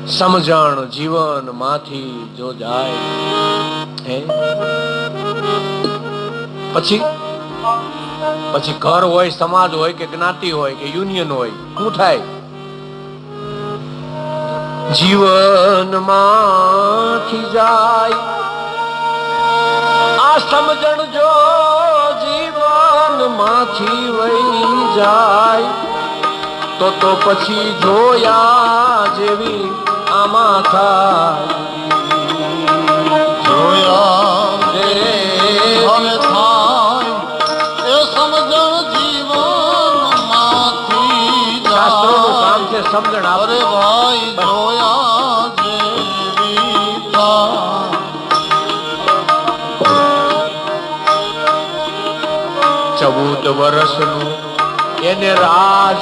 સમજણ જીવન માંથી જો જાય હે પછી ઘર હોય, સમાજ હોય કે જ્ઞાતિ હોય કે યુનિયન હોય, શું થાય? જીવન માંથી જાય આ સમજણ, જો જીવન માંથી વહી જાય તો પછી જોયા જેવી આમાં થાય, જોયા જેવી થાય એ સમજણ જીવન માંથી જાય. શાસ્ત્રોનું કામ છે સમજણ. અરે ભાઈ જોયા જેવી થાય. 14 વર્ષનું એને રાજ